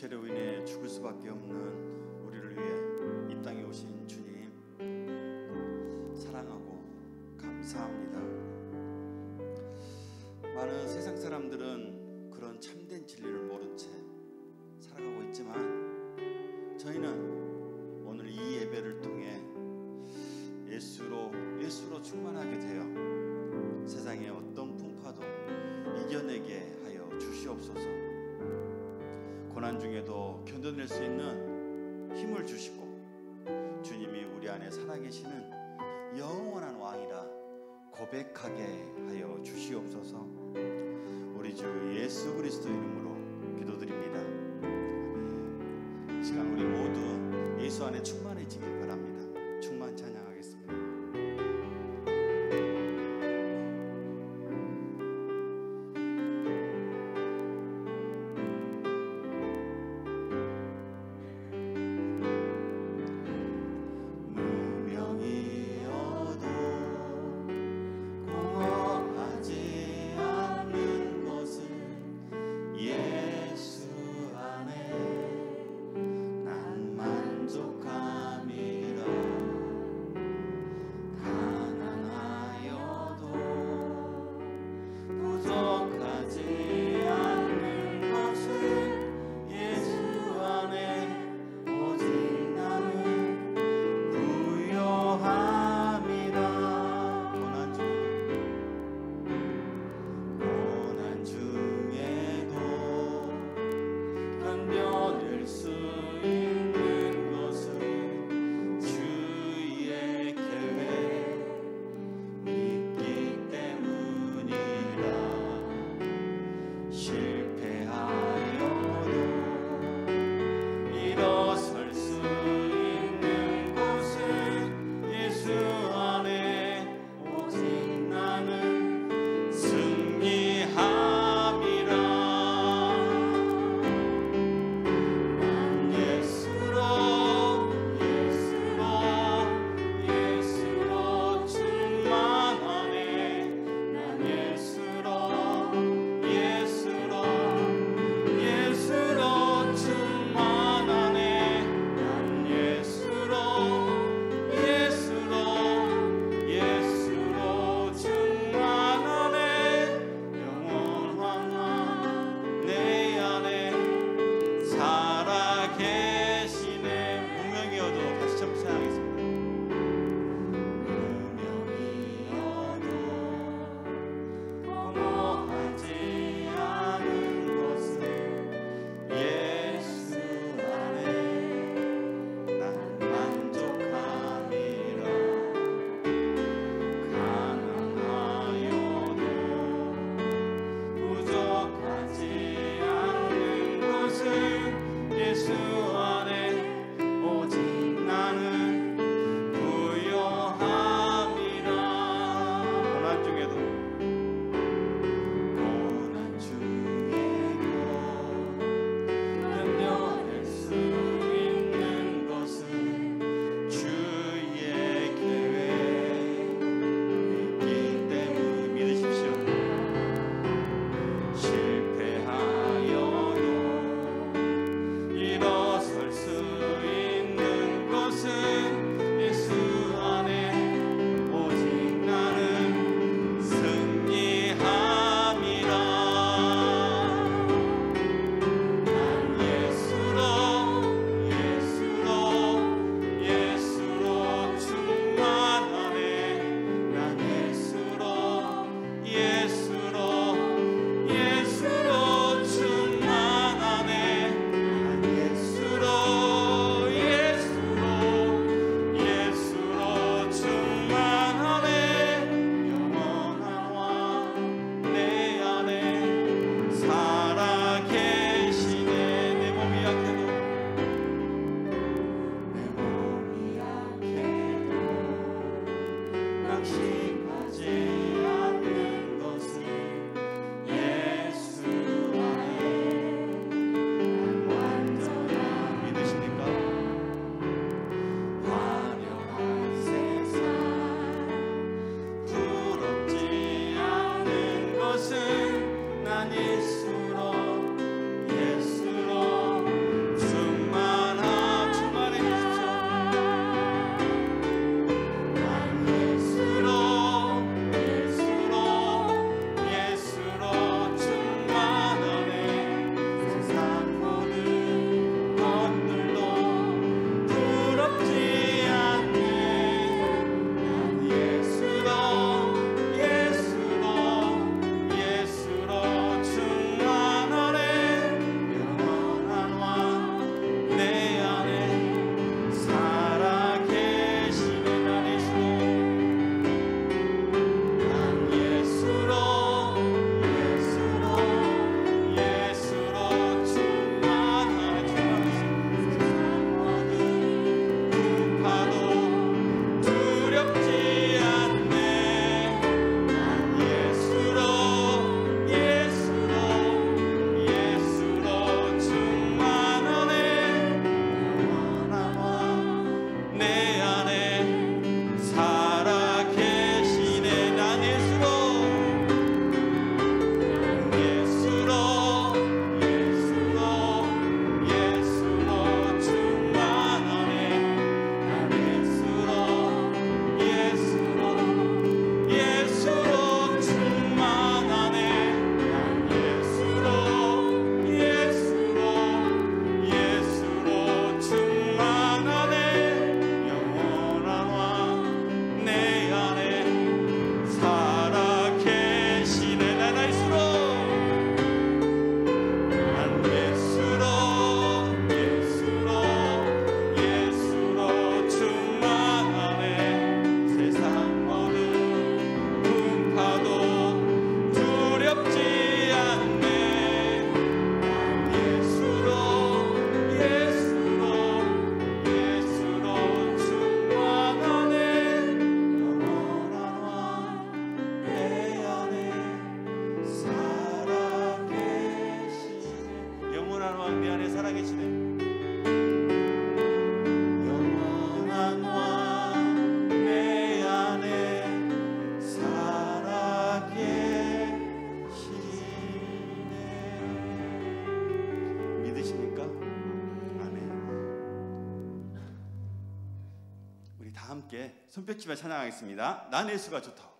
죄로 인해 죽을 수밖에 없는 우리를 위해 이 땅에 오신 주님 사랑하고 감사합니다. 많은 세상 사람들은 그런 참된 진리를 모른 채 살아가고 있지만 저희는 오늘 이 예배를 통해 예수로 충만하게 되어 세상의 어떤 풍파도 이겨내게 하여 주시옵소서. 고난 중에도 견뎌낼 수 있는 힘을 주시고 주님이 우리 안에 살아계시는 영원한 왕이라 고백하게 하여 주시옵소서. 우리 주 예수 그리스도 이름으로 기도드립니다. 아멘. 이 시간 우리 모두 예수 안에 충만해지길 바랍니다. 충만 찬양하겠습니다. 예수 안에 난 만족함이라. 영원한 왕 내 안에 살아계시네. 함께 손뼉치며 찬양하겠습니다. 난 예수가 좋다.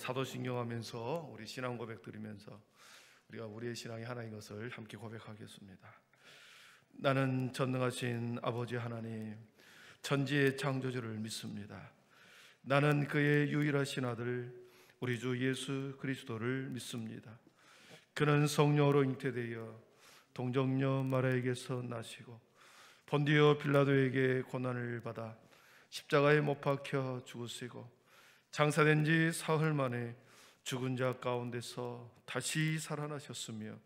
사도신경하면서 우리 신앙 고백 드리면서 우리가 우리의 신앙이 하나인 것을 함께 고백하겠습니다. 나는 전능하신 아버지 하나님, 천지의 창조주를 믿습니다. 나는 그의 유일하신 아들 우리 주 예수 그리스도를 믿습니다. 그는 성령으로 잉태되어 동정녀 마리아에게서 나시고 본디오 빌라도에게 고난을 받아 십자가에 못 박혀 죽으시고 장사된 지 사흘 만에 죽은 자 가운데서 다시 살아나셨으며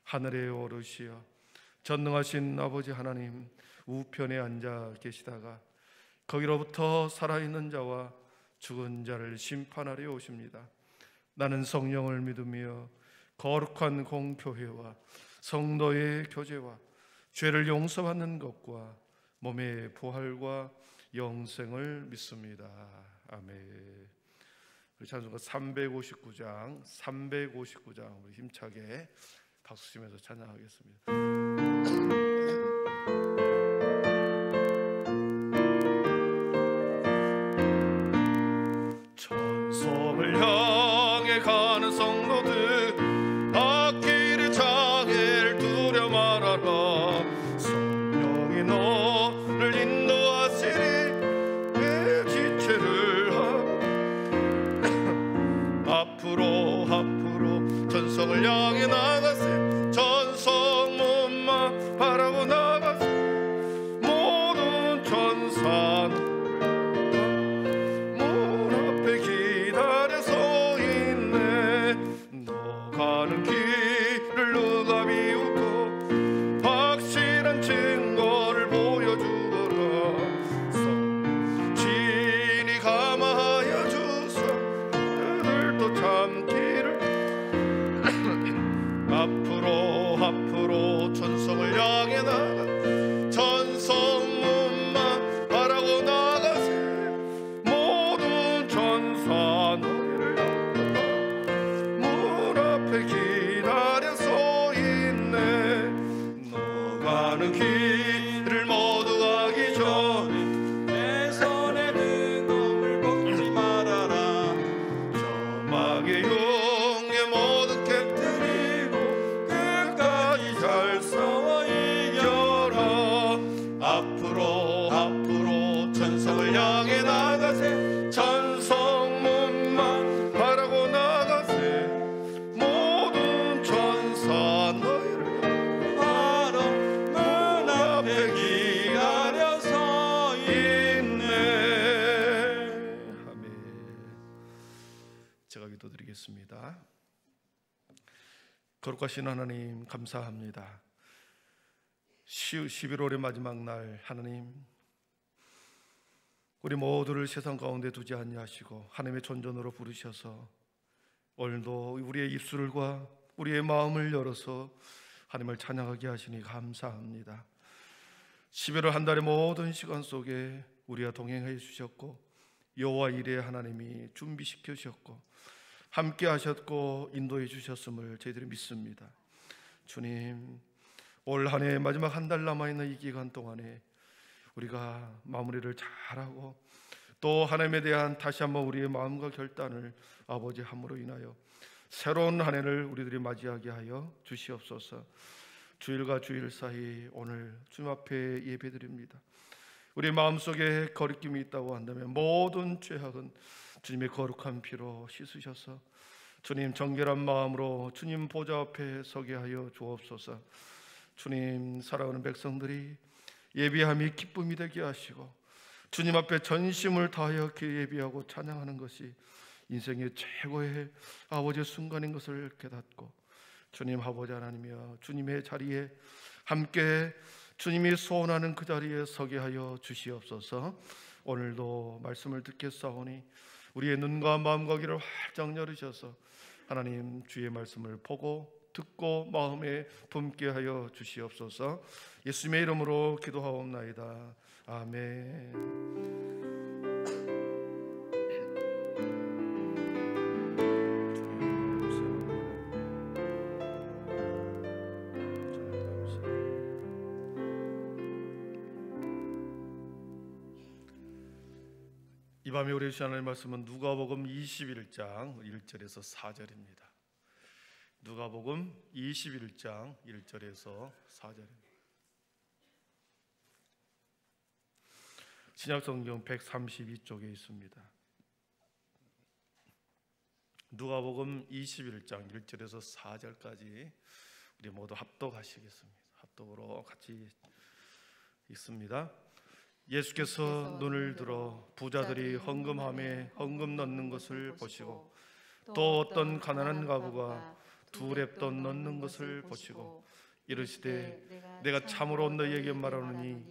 하늘에 오르시어 전능하신 아버지 하나님 우편에 앉아 계시다가 거기로부터 살아있는 자와 죽은 자를 심판하려 오십니다. 나는 성령을 믿으며 거룩한 공교회와 성도의 교제와 죄를 용서받는 것과 몸의 부활과 영생을 믿습니다. 아멘. 우리 찬송가 359장 우리 힘차게 박수 치면서 찬양하겠습니다. 천성을 향해 가는 성도들, 앞길의 장애를 두려 말아라. 성령이 너를 인도하시리. 내 지체를 앞으로 전성을 향해 나가세. 전성문만 바라고 나가세. 모든 천사 문 앞에 기다려 서 있네. 너 가는 길을 누가 비웃고 확실한 증거를 보여주거라. 진이 감화하여 주소. 그들도 참기를 앞으로 전성을 향해 나가. 전성문만 바라고 나가세. 모든 천사 너희를 영접하. 문 앞에 기다려 서 있네. 너 가는 길을 모두 가기 전에 내 손에 든 검을 꺾지 말아라. 저막의 용의 모든 객들이고 끝까지 잘 싸워 이겨라. 앞으로 전성을 향해 나가세. 전성문만 바라고 나가세. 모든 천사 너희를 바로 문 앞에 기다려 서 있네. 아멘. 제가 기도드리겠습니다. 거룩하신 하나님, 감사합니다. 11월의 마지막 날, 하나님 우리 모두를 세상 가운데 두지 아니하시고 하나님의 존전으로 부르셔서 오늘도 우리의 입술과 우리의 마음을 열어서 하나님을 찬양하게 하시니 감사합니다. 11월 한 달의 모든 시간 속에 우리와 동행해 주셨고 여호와 이레 하나님이 준비시켜 주셨고 함께 하셨고 인도해 주셨음을 저희들이 믿습니다. 주님, 올 한 해의 마지막 한 달 남아있는 이 기간 동안에 우리가 마무리를 잘하고 또 하나님에 대한 다시 한번 우리의 마음과 결단을 아버지 함으로 인하여 새로운 한 해를 우리들이 맞이하게 하여 주시옵소서. 주일과 주일 사이 오늘 주님 앞에 예배드립니다. 우리 마음속에 거리낌이 있다고 한다면 모든 죄악은 주님의 거룩한 피로 씻으셔서 주님 정결한 마음으로 주님 보좌 앞에 서게 하여 주옵소서. 주님, 사랑하는 백성들이 예비함이 기쁨이 되게 하시고 주님 앞에 전심을 다하여 예비하고 찬양하는 것이 인생의 최고의 아버지의 순간인 것을 깨닫고 주님 아버지 하나님이여 주님의 자리에 함께 주님이 소원하는 그 자리에 서게 하여 주시옵소서. 오늘도 말씀을 듣겠사오니 우리의 눈과 마음과 귀를 활짝 열으셔서 하나님 주의 말씀을 보고 듣고 마음에 품게 하여 주시옵소서. 예수님의 이름으로 기도하옵나이다. 아멘. 이 밤에 우리 주신 하나님의 말씀은 누가복음 21장 1절에서 4절입니다. 누가복음 21장 1절에서 4절입니다. 신약성경 132쪽에 있습니다. 누가복음 21장 1절에서 4절까지 우리 모두 합독하시겠습니다. 합독으로 같이 읽습니다. 예수께서 눈을 들어 부자들이 헌금함에 헌금 넣는 것을 보시고 또 어떤 가난한 과부가 두 렙돈 넣는 것을 보시고 이르시되 내가 참으로 너희에게 말하노니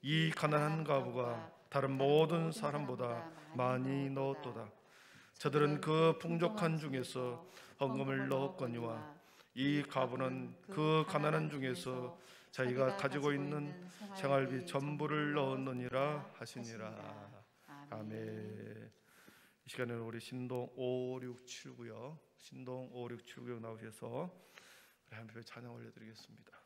이 가난한 과부가 다른 모든 사람보다 많이 넣었도다. 저들은 그 풍족한 중에서 헌금을 넣었거니와 이 과부는 그 가난한 중에서 자기가 가지고 있는 생활비 전부를 넣었느니라 하시니라. 아멘. 이 시간에는 우리 신동 5679요. 신동 5679 나오셔서 우리 한편의 찬양 올려드리겠습니다.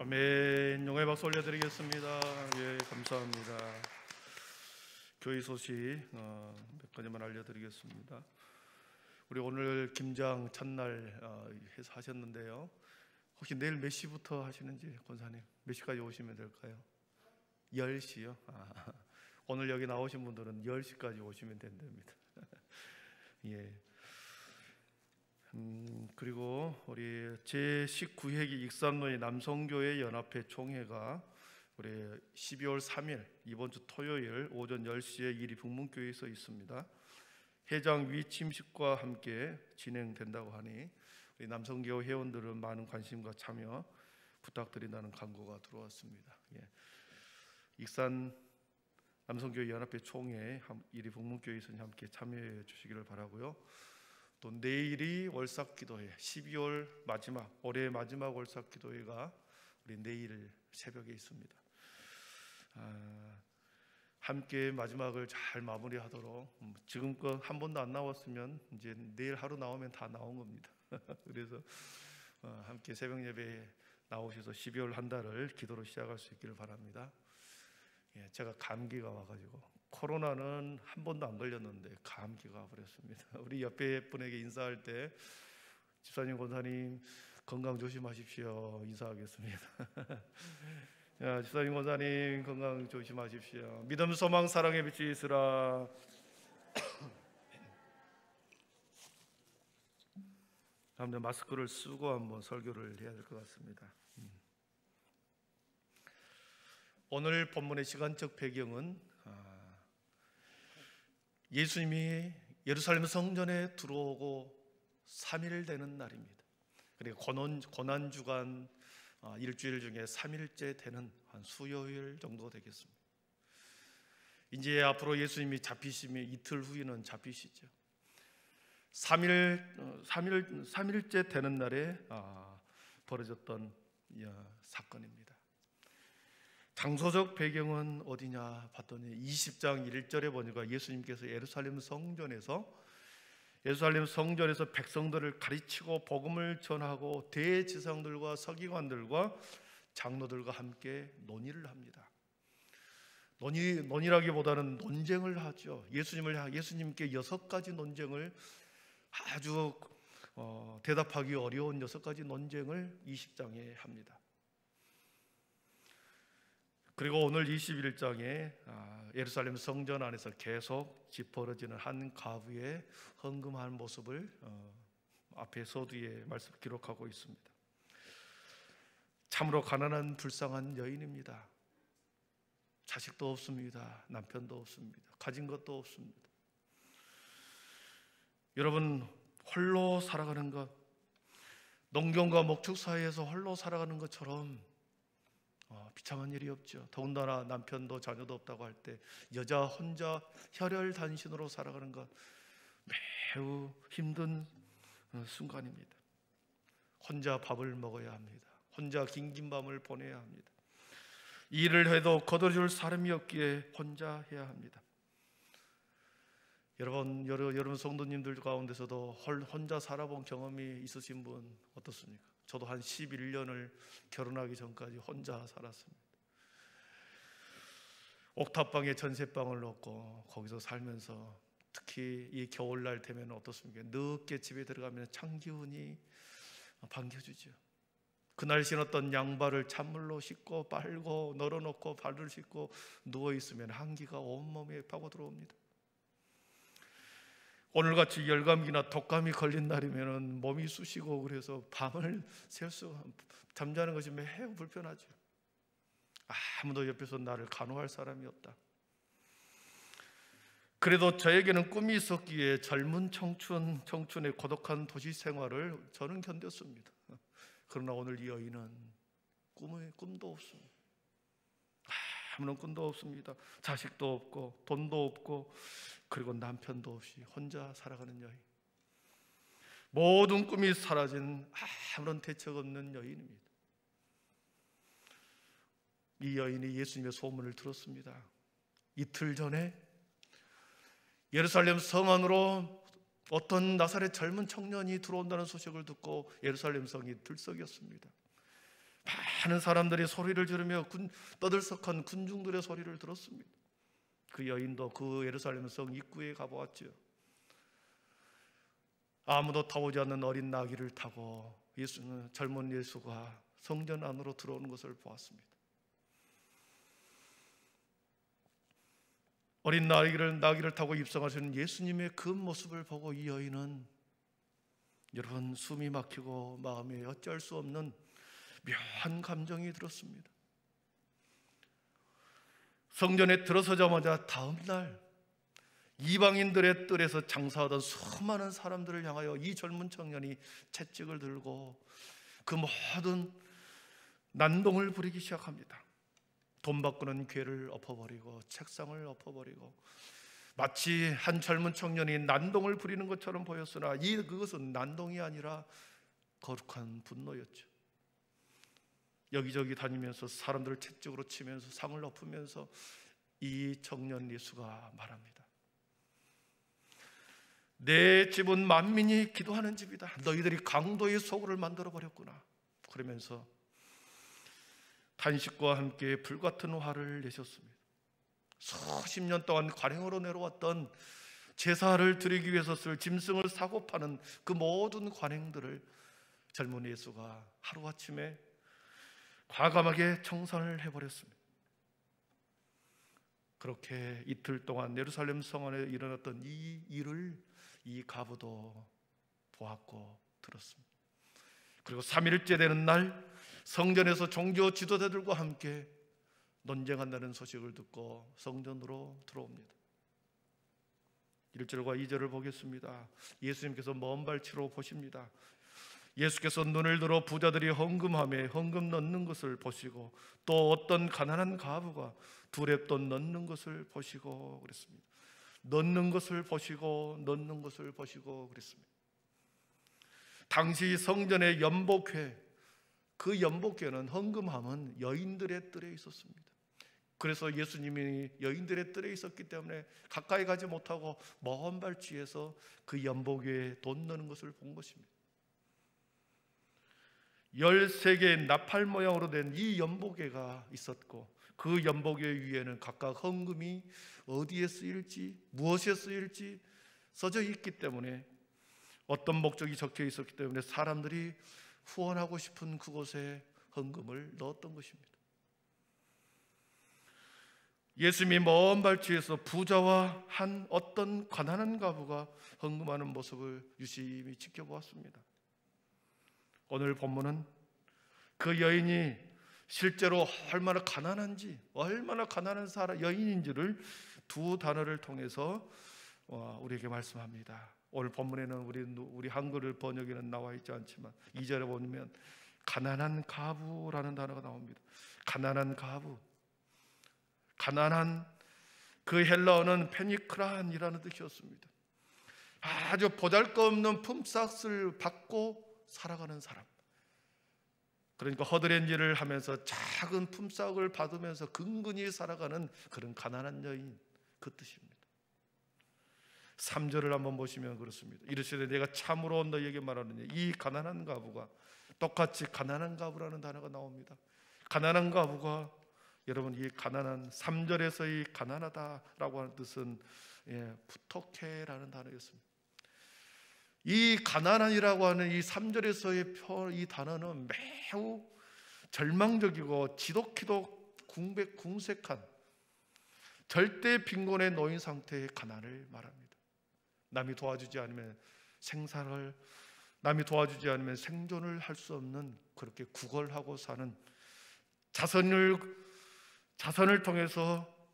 아멘. 영광의 박수 올려드리겠습니다. 예, 감사합니다. 교회 소식 몇 가지만 알려드리겠습니다. 우리 오늘 김장 첫날 해서 하셨는데요. 혹시 내일 몇 시부터 하시는지 권사님 몇 시까지 오시면 될까요? 10시요? 오늘 여기 나오신 분들은 10시까지 오시면 된답니다. 예. 그리고 우리 제19회기 익산로의 남성교회 연합회 총회가 우리 12월 3일 이번 주 토요일 오전 10시에 이리 북문교회에서 있습니다. 회장 위침식과 함께 진행된다고 하니 우리 남성교회 회원들은 많은 관심과 참여 부탁드린다는 광고가 들어왔습니다. 예. 익산 남성교회 연합회 총회 이리 북문교회에서 함께 참여해 주시기를 바라고요. 또 내일이 월삭기도회 12월 마지막 올해 마지막 월삭기도회가 우리 내일 새벽에 있습니다. 함께 마지막을 잘 마무리하도록 지금껏 한 번도 안 나왔으면 이제 내일 하루 나오면 다 나온 겁니다. 그래서 함께 새벽 예배에 나오셔서 12월 한 달을 기도로 시작할 수 있기를 바랍니다. 예, 제가 감기가 와가지고 코로나는 한 번도 안 걸렸는데 감기가 와버렸습니다. 우리 옆에 분에게 인사할 때 집사님, 권사님 건강 조심하십시오 인사하겠습니다. 야, 집사님, 권사님 건강 조심하십시오. 믿음, 소망, 사랑의 빛이 있으라. 다음에 마스크를 쓰고 한번 설교를 해야 될 것 같습니다. 오늘 본문의 시간적 배경은 예수님이 예루살렘 성전에 들어오고 3일 되는 날입니다. 그리고 고난주간 일주일 중에 3일째 되는 한 수요일 정도 되겠습니다. 이제 앞으로 예수님이 잡히시면 이틀 후에는 잡히시죠. 3일째 되는 날에 벌어졌던 사건입니다. 장소적 배경은 어디냐 봤더니 20장 1절에 보니까 예수님께서 예루살렘 성전에서 백성들을 가르치고 복음을 전하고 대제사장들과 서기관들과 장로들과 함께 논의를 합니다. 논의라기보다는 논쟁을 하죠. 예수님께 6가지 논쟁을 아주 대답하기 어려운 6가지 논쟁을 20장에 합니다. 그리고 오늘 21장에 예루살렘 성전 안에서 계속 짚어지는 한 가부의 헌금한 모습을 앞에 서두에 말씀 기록하고 있습니다. 참으로 가난한 불쌍한 여인입니다. 자식도 없습니다. 남편도 없습니다. 가진 것도 없습니다. 여러분, 홀로 살아가는 것, 농경과 목축 사이에서 홀로 살아가는 것처럼 비참한 일이 없죠. 더군다나 남편도 자녀도 없다고 할 때 여자 혼자 혈혈단신으로 살아가는 것 매우 힘든 순간입니다. 혼자 밥을 먹어야 합니다. 혼자 긴긴 밤을 보내야 합니다. 일을 해도 거둬줄 사람이 없기에 혼자 해야 합니다. 여러분 성도님들 가운데서도 혼자 살아본 경험이 있으신 분 어떻습니까? 저도 한 11년을 결혼하기 전까지 혼자 살았습니다. 옥탑방에 전셋방을 얻고 거기서 살면서 특히 이 겨울날 되면 어떻습니까? 늦게 집에 들어가면 찬기운이 반겨주죠. 그날 신었던 양발을 찬물로 씻고 빨고 널어놓고 발을 씻고 누워있으면 한기가 온몸에 파고 들어옵니다. 오늘같이 열감기나 독감이 걸린 날이면 몸이 쑤시고 그래서 밤을 잠자는 것이 매우 불편하죠. 아무도 옆에서 나를 간호할 사람이 없다. 그래도 저에게는 꿈이 있었기에 젊은 청춘의 고독한 도시 생활을 저는 견뎠습니다. 그러나 오늘 이 여인은 꿈도 없습니다. 아무런 꿈도 없습니다. 자식도 없고 돈도 없고 그리고 남편도 없이 혼자 살아가는 여인, 모든 꿈이 사라진 아무런 대책 없는 여인입니다. 이 여인이 예수님의 소문을 들었습니다. 이틀 전에 예루살렘 성 안으로 어떤 나사렛 젊은 청년이 들어온다는 소식을 듣고 예루살렘 성이 들썩였습니다. 많은 사람들이 소리를 지르며 떠들썩한 군중들의 소리를 들었습니다. 그 여인도 그 예루살렘 성 입구에 가보았죠. 아무도 타오지 않는 어린 나귀를 타고 젊은 예수가 성전 안으로 들어오는 것을 보았습니다. 어린 나귀를 타고 입성하시는 예수님의 그 모습을 보고 이 여인은 여러분 숨이 막히고 마음에 어쩔 수 없는 묘한 감정이 들었습니다. 성전에 들어서자마자 다음 날 이방인들의 뜰에서 장사하던 수많은 사람들을 향하여 이 젊은 청년이 채찍을 들고 그 모든 난동을 부리기 시작합니다. 돈 바꾸는 궤를 엎어버리고 책상을 엎어버리고 마치 한 젊은 청년이 난동을 부리는 것처럼 보였으나 그것은 난동이 아니라 거룩한 분노였죠. 여기저기 다니면서 사람들을 채찍으로 치면서 상을 엎으면서 이 청년 예수가 말합니다. 내 집은 만민이 기도하는 집이다. 너희들이 강도의 소굴을 만들어버렸구나. 그러면서 탄식과 함께 불같은 화를 내셨습니다. 수십 년 동안 관행으로 내려왔던 제사를 드리기 위해서 쓸 짐승을 사고 파는 그 모든 관행들을 젊은 예수가 하루아침에 과감하게 청산을 해버렸습니다. 그렇게 이틀 동안 예루살렘 성 안에 일어났던 이 일을 이 가부도 보았고 들었습니다. 그리고 3일째 되는 날 성전에서 종교 지도자들과 함께 논쟁한다는 소식을 듣고 성전으로 들어옵니다. 1절과 2절을 보겠습니다. 예수님께서 먼 발치로 보십니다. 예수께서 눈을 들어 부자들이 헌금함에 헌금 넣는 것을 보시고 또 어떤 가난한 과부가 두 렙돈 넣는 것을 보시고 그랬습니다. 넣는 것을 보시고 그랬습니다. 당시 성전의 연복회, 그 연복궤는 헌금함은 여인들의 뜰에 있었습니다. 그래서 예수님이 여인들의 뜰에 있었기 때문에 가까이 가지 못하고 먼 발치에서 그 연복궤에 돈 넣는 것을 본 것입니다. 13개의 나팔 모양으로 된 이 연복궤가 있었고, 그 연복궤 위에는 각각 헌금이 어디에 쓰일지, 무엇에 쓰일지 써져 있기 때문에, 어떤 목적이 적혀 있었기 때문에 사람들이 후원하고 싶은 그곳에 헌금을 넣었던 것입니다. 예수님이 먼 발치에서 부자와 한 어떤 가난한 과부가 헌금하는 모습을 유심히 지켜보았습니다. 오늘 본문은 그 여인이 실제로 얼마나 가난한지, 얼마나 가난한 여인인지를 두 단어를 통해서 우리에게 말씀합니다. 오늘 본문에는 우리 한글 번역에는 나와 있지 않지만 2절에 보면 가난한 과부라는 단어가 나옵니다. 가난한 과부, 가난한, 그 헬라어는 페니크란이라는 뜻이었습니다. 아주 보잘것없는 품삯을 받고 살아가는 사람, 그러니까 허드렛일을 하면서 작은 품삯을 받으면서 근근히 살아가는 그런 가난한 여인, 그 뜻입니다. 3절을 한번 보시면 그렇습니다. 이르시되 내가 참으로 너희에게 말하느니 이 가난한 과부가, 똑같이 가난한 과부라는 단어가 나옵니다. 가난한 과부가, 여러분, 이 가난한, 3절에서 이 가난하다라고 하는 뜻은 부토케라는 단어였습니다. 이 가난한이라고 하는 이 3절에서의 이 단어는 매우 절망적이고 지독히도 궁색한, 절대 빈곤에 놓인 상태의 가난을 말합니다. 남이 도와주지 않으면 남이 도와주지 않으면 생존을 할 수 없는, 그렇게 구걸하고 사는, 자선을 통해서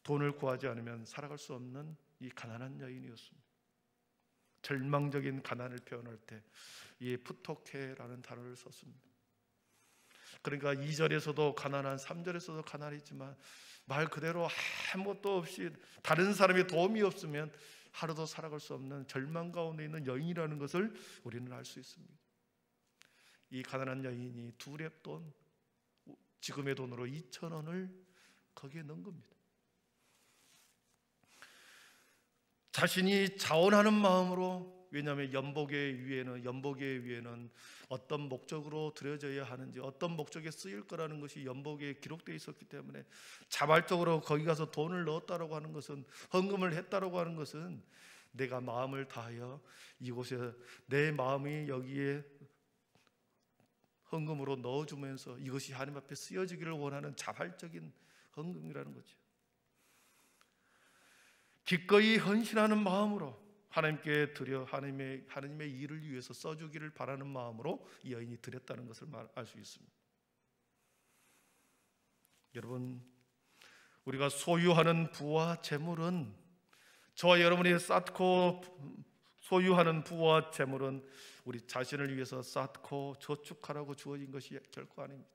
돈을 구하지 않으면 살아갈 수 없는 이 가난한 여인이었습니다. 절망적인 가난을 표현할 때 이 푸토케라는 단어를 썼습니다. 그러니까 2절에서도 가난한, 3절에서도 가난했지만 말 그대로 아무것도 없이, 다른 사람의 도움이 없으면 하루도 살아갈 수 없는 절망 가운데 있는 여인이라는 것을 우리는 알 수 있습니다. 이 가난한 여인이 두 렙돈, 지금의 돈으로 2,000원을 거기에 넣은 겁니다. 자신이 자원하는 마음으로, 왜냐하면 연복의 위에는 어떤 목적으로 드려져야 하는지, 어떤 목적에 쓰일 거라는 것이 연복에 기록되어 있었기 때문에 자발적으로 거기 가서 돈을 넣었다라고 하는 것은, 헌금을 했다라고 하는 것은 내가 마음을 다하여 이곳에 내 마음이 여기에 헌금으로 넣어주면서 이것이 하나님 앞에 쓰여지기를 원하는 자발적인 헌금이라는 거죠. 기꺼이 헌신하는 마음으로 하나님께 드려 하나님의 일을 위해서 써주기를 바라는 마음으로 이 여인이 드렸다는 것을 알 수 있습니다. 여러분, 우리가 소유하는 부와 재물은, 저와 여러분이 쌓고 소유하는 부와 재물은 우리 자신을 위해서 쌓고 저축하라고 주어진 것이 결코 아닙니다.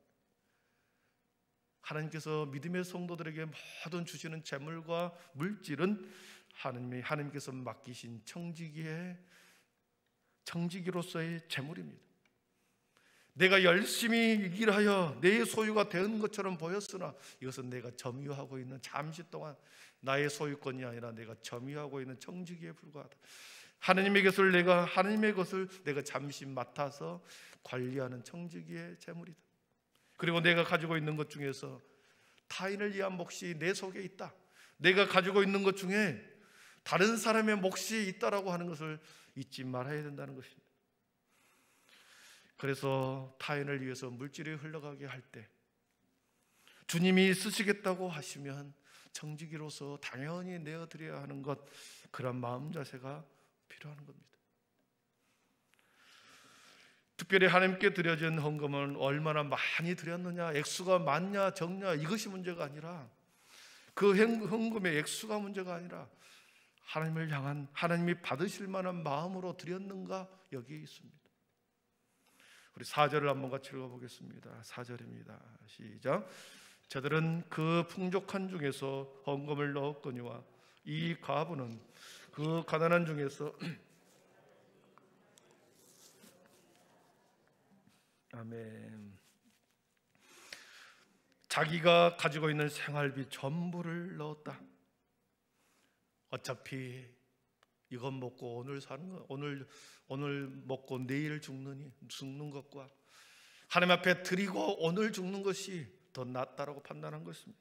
하나님께서 믿음의 성도들에게 모든 주시는 재물과 물질은 하나님께서 맡기신 청지기로서의 재물입니다. 내가 열심히 일하여 내 소유가 된 것처럼 보였으나 이것은 내가 점유하고 있는, 잠시 동안 나의 소유권이 아니라 내가 점유하고 있는 청지기에 불과하다. 하나님의 것을 내가 잠시 맡아서 관리하는 청지기의 재물이다. 그리고 내가 가지고 있는 것 중에서 타인을 위한 몫이 내 속에 있다. 내가 가지고 있는 것 중에 다른 사람의 몫이 있다라고 하는 것을 잊지 말아야 된다는 것입니다. 그래서 타인을 위해서 물질이 흘러가게 할 때 주님이 쓰시겠다고 하시면 청지기로서 당연히 내어드려야 하는 것, 그런 마음 자세가 필요한 겁니다. 특별히 하나님께 드려진 헌금은 얼마나 많이 드렸느냐, 액수가 많냐 적냐, 이것이 문제가 아니라, 그 헌금의 액수가 문제가 아니라 하나님을 향한, 하나님이 받으실 만한 마음으로 드렸는가, 여기에 있습니다. 우리 4절을 한번 같이 읽어보겠습니다. 4절입니다. 시작. 저들은 그 풍족한 중에서 헌금을 넣었거니와 이 과부는 그 가난한 중에서 아멘. 자기가 가지고 있는 생활비 전부를 넣었다. 어차피 이건 먹고 오늘 사는 거, 오늘 먹고 내일 죽는 것과 하나님 앞에 드리고 오늘 죽는 것이 더 낫다라고 판단한 것입니다.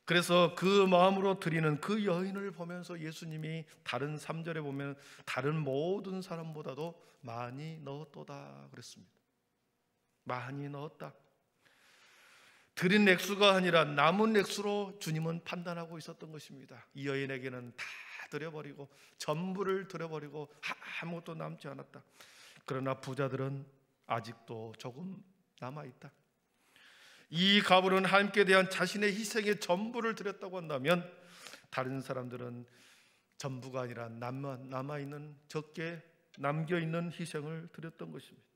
그래서 그 마음으로 드리는 그 여인을 보면서 예수님이 다른 3절에 보면 다른 모든 사람보다도 많이 넣었도다 그랬습니다. 많이 넣었다. 드린 액수가 아니라 남은 액수로 주님은 판단하고 있었던 것입니다. 이 여인에게는 다 드려버리고 전부를 드려버리고 아무것도 남지 않았다. 그러나 부자들은 아직도 조금 남아있다. 이 가부는 하나님께 대한 자신의 희생의 전부를 드렸다고 한다면 다른 사람들은 전부가 아니라 남아있는 적게 남겨있는 희생을 드렸던 것입니다.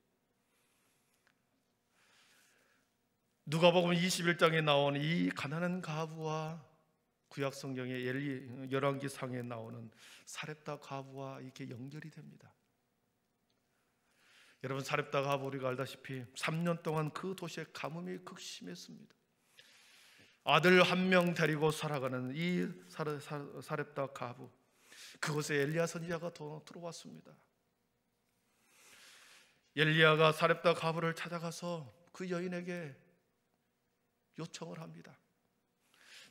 누가복음 21장에 나오는 이 가난한 가부와 구약 성경의 열왕기상에 나오는 사렙다 가부와 이렇게 연결이 됩니다. 여러분, 사렙다 가부 우리가 알다시피 3년 동안 그 도시의 가뭄이 극심했습니다. 아들 한 명 데리고 살아가는 이 사렙다 가부, 그곳에 엘리야 선지자가 들어왔습니다. 엘리야가 사렙다 가부를 찾아가서 그 여인에게 요청을 합니다.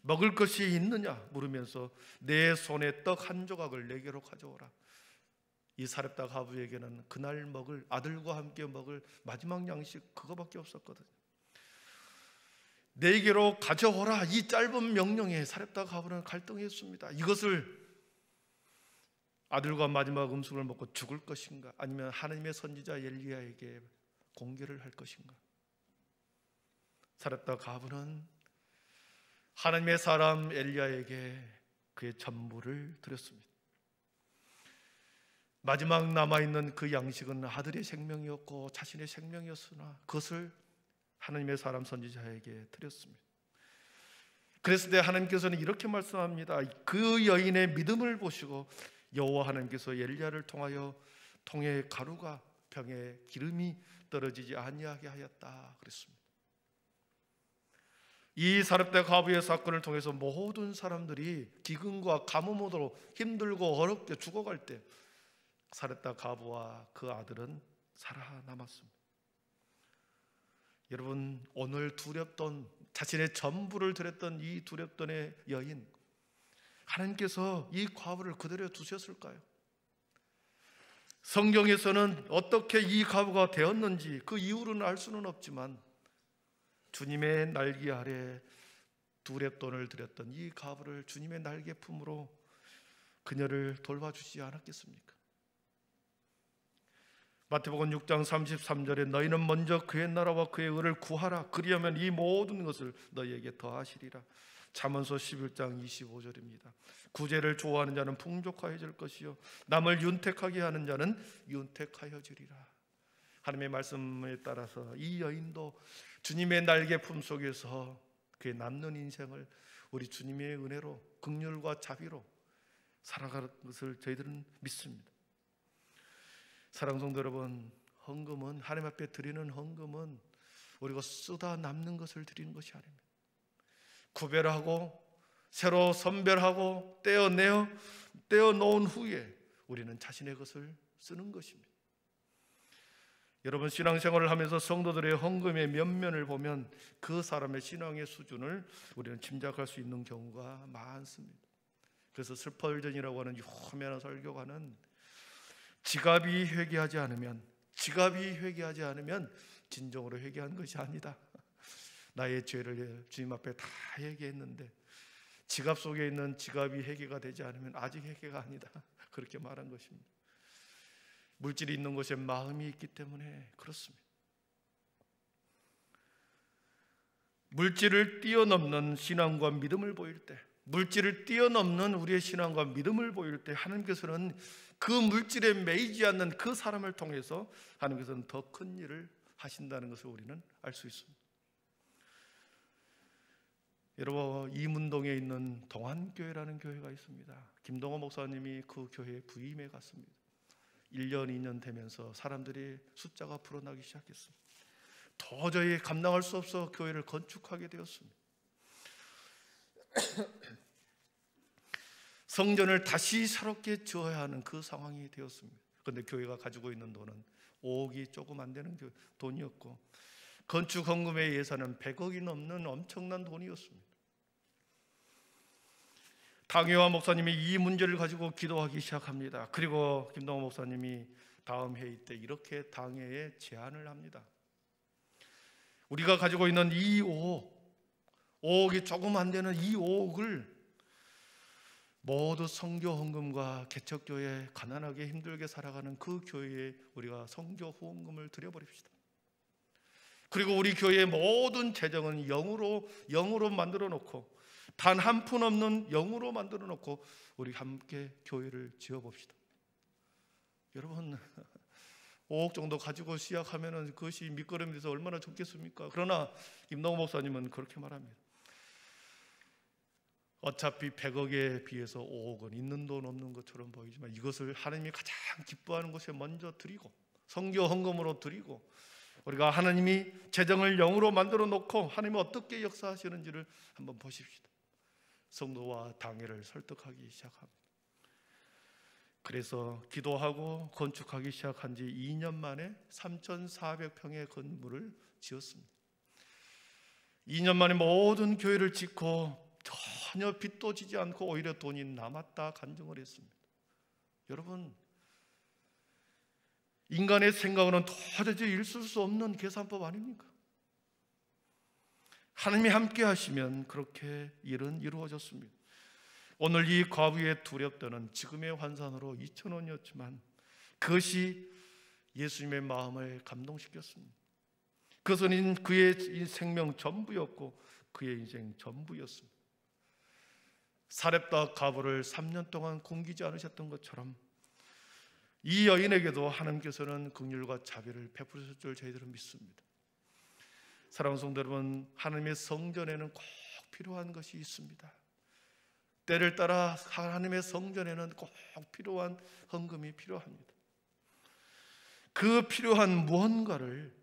먹을 것이 있느냐 물으면서 내 손에 떡 한 조각을 내게로 가져오라. 이 사렙다 가부에게는 그날 먹을, 아들과 함께 먹을 마지막 양식 그거밖에 없었거든요. 내게로 가져오라. 이 짧은 명령에 사렙다 가부는 갈등했습니다. 이것을 아들과 마지막 음식을 먹고 죽을 것인가, 아니면 하나님의 선지자 엘리야에게 공개를 할 것인가. 사렙다 가부는 하나님의 사람 엘리야에게 그의 전부를 드렸습니다. 마지막 남아있는 그 양식은 아들의 생명이었고 자신의 생명이었으나 그것을 하나님의 사람 선지자에게 드렸습니다. 그랬을 때 하나님께서는 이렇게 말씀합니다. 그 여인의 믿음을 보시고 여호와 하나님께서 엘리야를 통하여 통에 가루가 병에 기름이 떨어지지 아니하게 하였다 그랬습니다. 이 사렙다 가부의 사건을 통해서 모든 사람들이 기근과 가뭄으로 힘들고 어렵게 죽어갈 때 사렙다 가부와 그 아들은 살아남았습니다. 여러분, 오늘 두렵던, 자신의 전부를 드렸던 이 두렵던의 여인, 하나님께서 이 과부를 그대로 두셨을까요? 성경에서는 어떻게 이 과부가 되었는지 그 이유는 알 수는 없지만 주님의 날개 아래 두렙돈을 드렸던 이 과부를 주님의 날개 품으로 그녀를 돌봐주시지 않았겠습니까? 마태복음 6장 33절에 너희는 먼저 그의 나라와 그의 의를 구하라. 그리하면 이 모든 것을 너희에게 더하시리라. 잠언서 11장 25절입니다. 구제를 좋아하는 자는 풍족하여질 것이요 남을 윤택하게 하는 자는 윤택하여지리라. 하나님의 말씀에 따라서 이 여인도 주님의 날개 품 속에서 그의 남는 인생을 우리 주님의 은혜로, 긍휼과 자비로 살아가는 것을 저희들은 믿습니다. 사랑하는 성도 여러분, 헌금은, 하나님 앞에 드리는 헌금은 우리가 쓰다 남는 것을 드리는 것이 아닙니다. 구별하고 새로 선별하고 떼어놓은 후에 우리는 자신의 것을 쓰는 것입니다. 여러분, 신앙생활을 하면서 성도들의 헌금의 면면을 보면 그 사람의 신앙의 수준을 우리는 짐작할 수 있는 경우가 많습니다. 그래서 슬퍼전이라고 하는 유명한 설교가는 지갑이 회개하지 않으면 진정으로 회개한 것이 아니다. 나의 죄를 주님 앞에 다 회개했는데 지갑 속에 있는 지갑이 회개가 되지 않으면 아직 회개가 아니다. 그렇게 말한 것입니다. 물질이 있는 곳에 마음이 있기 때문에 그렇습니다. 물질을 뛰어넘는 신앙과 믿음을 보일 때, 물질을 뛰어넘는 우리의 신앙과 믿음을 보일 때 하나님께서는 그 물질에 매이지 않는 그 사람을 통해서 하나님께서는 더 큰 일을 하신다는 것을 우리는 알 수 있습니다. 여러분, 이문동에 있는 동안교회라는 교회가 있습니다. 김동호 목사님이 그 교회에 부임해 갔습니다. 1년, 2년 되면서 사람들이 숫자가 불어나기 시작했습니다. 도저히 감당할 수 없어 교회를 건축하게 되었습니다. 성전을 다시 새롭게 지어야 하는 그 상황이 되었습니다. 그런데 교회가 가지고 있는 돈은 5억이 조금 안 되는 돈이었고, 건축 헌금의 예산은 100억이 넘는 엄청난 돈이었습니다. 당회와 목사님이 이 문제를 가지고 기도하기 시작합니다. 그리고 김동호 목사님이 다음 회의 때 이렇게 당회에 제안을 합니다. 우리가 가지고 있는 이 5억이 조금 안 되는 이 5억을 모두 선교 헌금과 개척교회, 가난하게 힘들게 살아가는 그 교회에 우리가 선교 후원금을 드려버립시다. 그리고 우리 교회의 모든 재정은 영으로 만들어 놓고, 단 한 푼 없는 영으로 만들어 놓고 우리 함께 교회를 지어봅시다. 여러분, 5억 정도 가지고 시작하면 그것이 밑거름이 돼서 얼마나 좋겠습니까? 그러나 김동호 목사님은 그렇게 말합니다. 어차피 100억에 비해서 5억은 있는 돈 없는 것처럼 보이지만 이것을 하나님이 가장 기뻐하는 것에 먼저 드리고, 선교 헌금으로 드리고, 우리가 하나님이 재정을 영으로 만들어 놓고 하나님이 어떻게 역사하시는지를 한번 보십시다. 성도와 당회를 설득하기 시작합니다. 그래서 기도하고 건축하기 시작한 지 2년 만에 3,400평의 건물을 지었습니다. 2년 만에 모든 교회를 짓고 전혀 빚도 지지 않고 오히려 돈이 남았다 간증을 했습니다. 여러분, 인간의 생각으로는 도저히 있을 수 없는 계산법 아닙니까? 하나님이 함께 하시면 그렇게 일은 이루어졌습니다. 오늘 이 과부의 두렵다는 지금의 환산으로 2,000원이었지만 그것이 예수님의 마음을 감동시켰습니다. 그것은 그의 생명 전부였고 그의 인생 전부였습니다. 사렙다 과부를 3년 동안 굶기지 않으셨던 것처럼 이 여인에게도 하나님께서는 긍휼과 자비를 베푸실 줄 저희들은 믿습니다. 사랑하는 성도 여러분, 하나님의 성전에는 꼭 필요한 것이 있습니다. 때를 따라 하나님의 성전에는 꼭 필요한 헌금이 필요합니다. 그 필요한 무언가를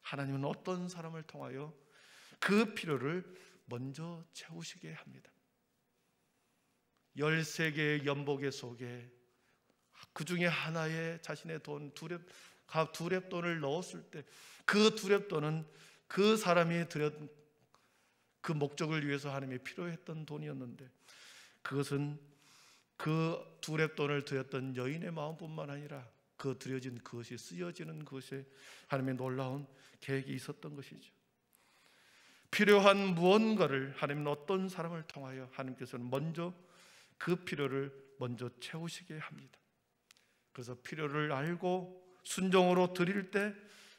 하나님은 어떤 사람을 통하여 그 필요를 먼저 채우시게 합니다. 13개의 연복의 속에 그 중에 하나에 자신의 돈 두렙돈을 넣었을 때 그 두렙돈은 그 사람이 드렸 그 목적을 위해서 하나님이 필요했던 돈이었는데, 그것은 그 두렙돈을 드렸던 여인의 마음뿐만 아니라 그 드려진 그것이 쓰여지는 그것에 하나님의 놀라운 계획이 있었던 것이죠. 필요한 무언가를 하나님은 어떤 사람을 통하여 하나님께서는 먼저 그 필요를 먼저 채우시게 합니다. 그래서 필요를 알고 순종으로 드릴 때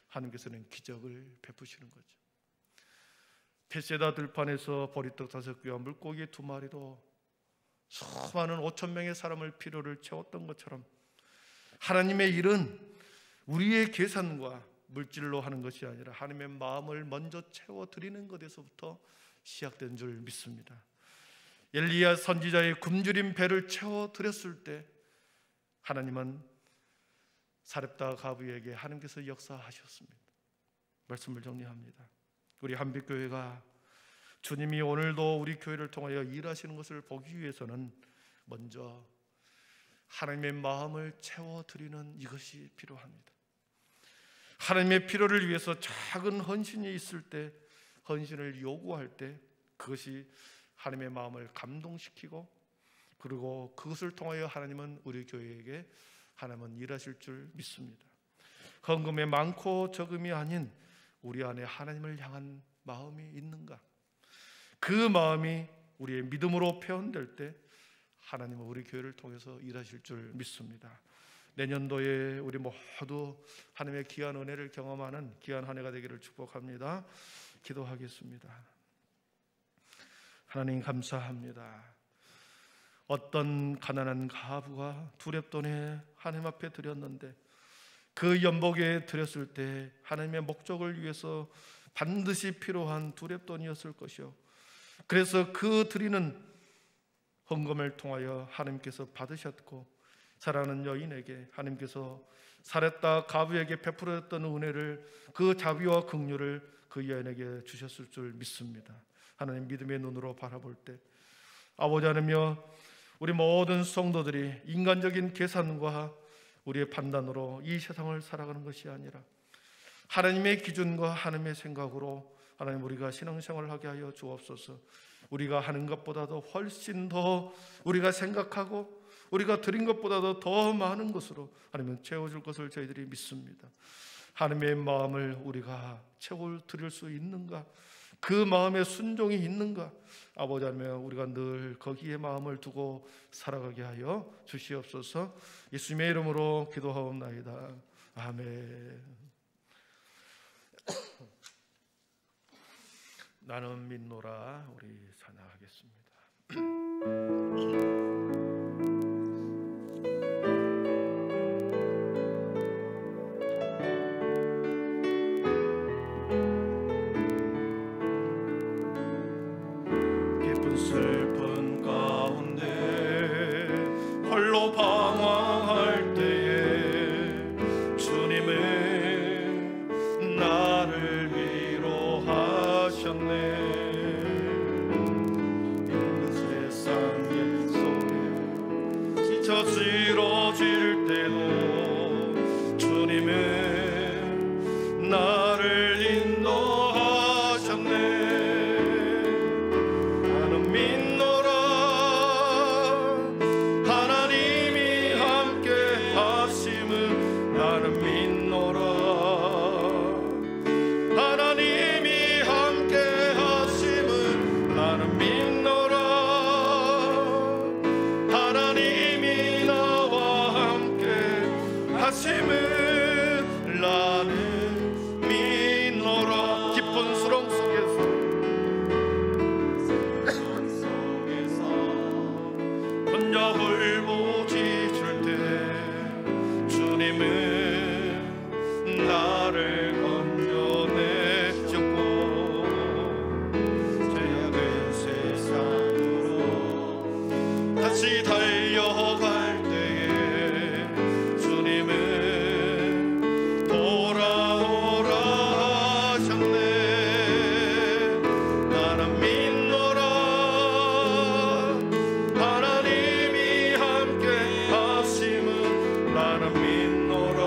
하나님께서는 기적을 베푸시는 거죠. 벳세다 들판에서 보리떡 5개와 물고기 2마리로 수많은 5,000명의 사람을 필요를 채웠던 것처럼 하나님의 일은 우리의 계산과 물질로 하는 것이 아니라 하나님의 마음을 먼저 채워드리는 것에서부터 시작된 줄 믿습니다. 엘리야 선지자의 굶주린 배를 채워드렸을 때 하나님은 사렙다 과부에게 하나님께서 역사하셨습니다. 말씀을 정리합니다. 우리 한빛교회가 주님이 오늘도 우리 교회를 통하여 일하시는 것을 보기 위해서는 먼저 하나님의 마음을 채워드리는 이것이 필요합니다. 하나님의 필요를 위해서 작은 헌신이 있을 때, 헌신을 요구할 때 그것이 하나님의 마음을 감동시키고, 그리고 그것을 통하여 하나님은 우리 교회에게 하나님은 일하실 줄 믿습니다. 헌금의 많고 적음이 아닌 우리 안에 하나님을 향한 마음이 있는가? 그 마음이 우리의 믿음으로 표현될 때 하나님은 우리 교회를 통해서 일하실 줄 믿습니다. 내년도에 우리 모두 하나님의 귀한 은혜를 경험하는 귀한 한 해가 되기를 축복합니다. 기도하겠습니다. 하나님 감사합니다. 어떤 가난한 과부가 두렙돈에 하나님 앞에 드렸는데 그 연복에 드렸을 때 하나님의 목적을 위해서 반드시 필요한 두렙돈이었을 것이요, 그래서 그 드리는 헌금을 통하여 하나님께서 받으셨고 사랑하는 여인에게 하나님께서 사렙다 가부에게 베풀었던 은혜를, 그 자비와 긍휼을 그 여인에게 주셨을 줄 믿습니다. 하나님 믿음의 눈으로 바라볼 때 아버지 하나님여, 우리 모든 성도들이 인간적인 계산과 우리의 판단으로 이 세상을 살아가는 것이 아니라 하나님의 기준과 하나님의 생각으로 하나님 우리가 신앙생활을 하게 하여 주옵소서. 우리가 하는 것보다도 훨씬 더 우리가 생각하고 우리가 드린 것보다도 더 많은 것으로 하나님은 채워줄 것을 저희들이 믿습니다. 하나님의 마음을 우리가 드릴 수 있는가, 그 마음에 순종이 있는가, 아버지 하나님 우리가 늘 거기에 마음을 두고 살아가게 하여 주시옵소서. 예수님의 이름으로 기도하옵나이다. 아멘. 나는 믿노라. 우리 찬양하겠습니다. 깊은 슬픈 가운데 홀로 방황할 때에 주님은 나를 위로하셨네. 세상의 속에 지쳐 쓰러질 때도 주님은 나를 인도하셨네. 나는 믿노라. 하나님이 함께 하심은 나는 믿노라. 하나님이 함께 하심은 나는 믿노라. 하나님이 나와 함께 하심은 나는 믿노라. 깊은 수렁 속에서 혼자 울부짖을 때 주님은 나를 건져내셨고, 죄악된 세상으로 다시 달려갈 때에 주님은 돌아오라 하셨네. 나는 믿노라. 하나님이 함께 하심은 나는 믿노라.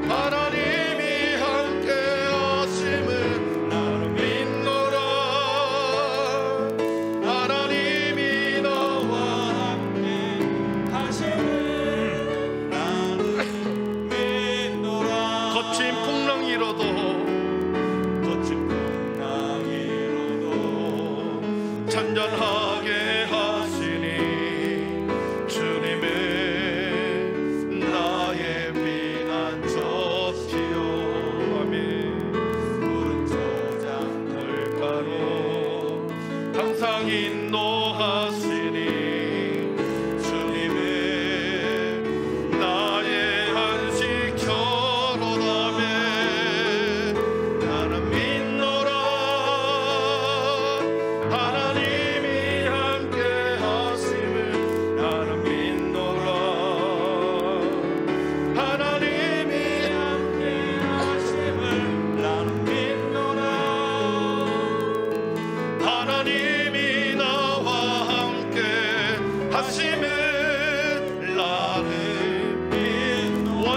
하나님이 함께 하심은 나는 믿노라. 하나님이 나와 함께 하심은 나는 믿노라. 거친 풍랑이로도 잔잔하게 하시니 주님은 나의 피난처시요. 아멘. 푸른 초장 물가로 항상 인도하시니 주님은 나의 안식처로다며. 나는 믿노라. 하나님이 함께 하심을 나는 믿노라. 하나님이 함께 하심을 나는 믿노라. 하나님이 나와 함께 하심을 나는 믿노라.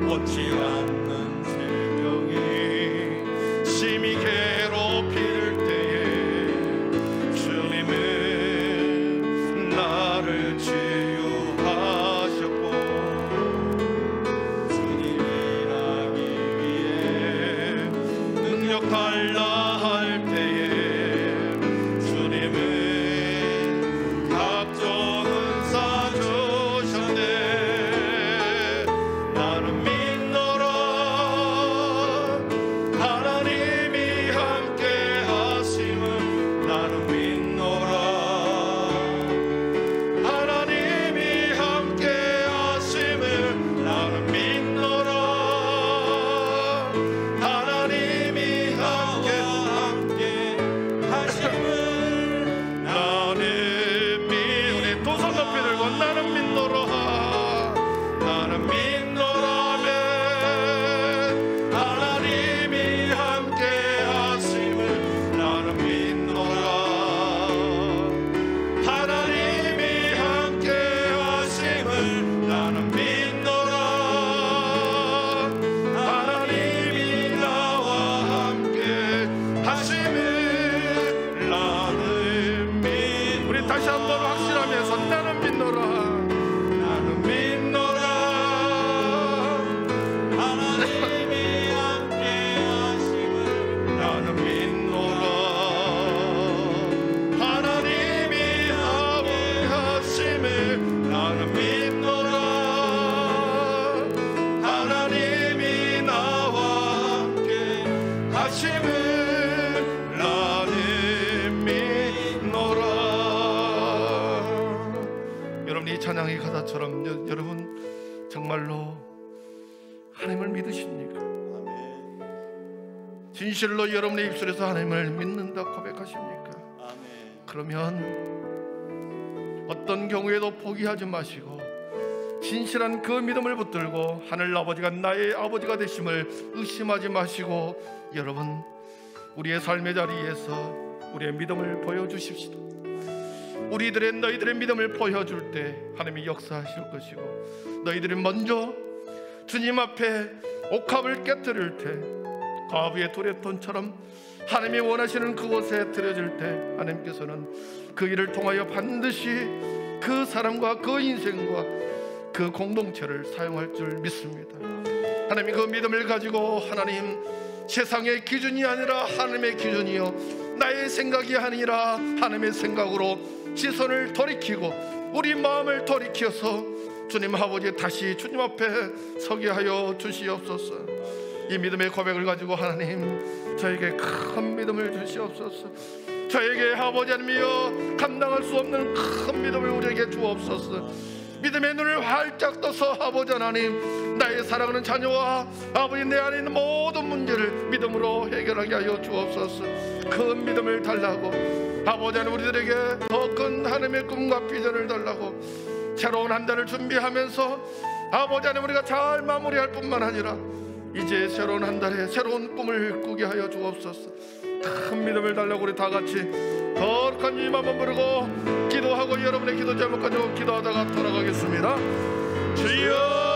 원치 않는 질병이 심히 괴롭힐 때에 주님은 나를 치유하셨고, 주님 일하기 위해 능력 달라 할 때에 주님은 각종 은사 주셨네. 나는 믿노라. 하나님이 함께 하심은 나는 믿노라. 하나님이 함께 하심을 나는 믿노라. 하나님이 함께 정말로 하나님을 믿으십니까? 아멘. 진실로 여러분의 입술에서 하나님을 믿는다 고백하십니까? 아멘. 그러면 어떤 경우에도 포기하지 마시고 진실한 그 믿음을 붙들고 하늘 아버지가 나의 아버지가 되심을 의심하지 마시고 여러분 우리의 삶의 자리에서 우리의 믿음을 보여주십시오. 너희들의 믿음을 보여줄 때 하나님이 역사하실 것이고, 너희들이 먼저 주님 앞에 옥합을 깨뜨릴 때 과부의 도래톤처럼 하나님이 원하시는 그곳에 들여질 때 하나님께서는 그 일을 통하여 반드시 그 사람과 그 인생과 그 공동체를 사용할 줄 믿습니다. 하나님이 그 믿음을 가지고 하나님 세상의 기준이 아니라 하나님의 기준이요 나의 생각이 아니라 하나님의 생각으로 시선을 돌이키고 우리 마음을 돌이켜서 주님 아버지 다시 주님 앞에 서게 하여 주시옵소서. 이 믿음의 고백을 가지고 하나님 저에게 큰 믿음을 주시옵소서. 저에게 아버지 하나님이여 감당할 수 없는 큰 믿음을 우리에게 주옵소서. 믿음의 눈을 활짝 떠서 아버지 하나님 나의 사랑하는 자녀와 아버지 내 안에 있는 모든 문제를 믿음으로 해결하게 하여 주옵소서. 큰 믿음을 달라고 아버지 하나님 우리들에게 더 큰 하나님의 꿈과 비전을 달라고 새로운 한 달을 준비하면서 아버지 하나님 우리가 잘 마무리할 뿐만 아니라 이제 새로운 한 달에 새로운 꿈을 꾸게 하여 주옵소서. 큰 믿음을 달라고 우리 다 같이 거룩한 주님 한번 부르고 기도하고 여러분의 기도 제목 가지고 기도하다가 돌아가겠습니다. 주여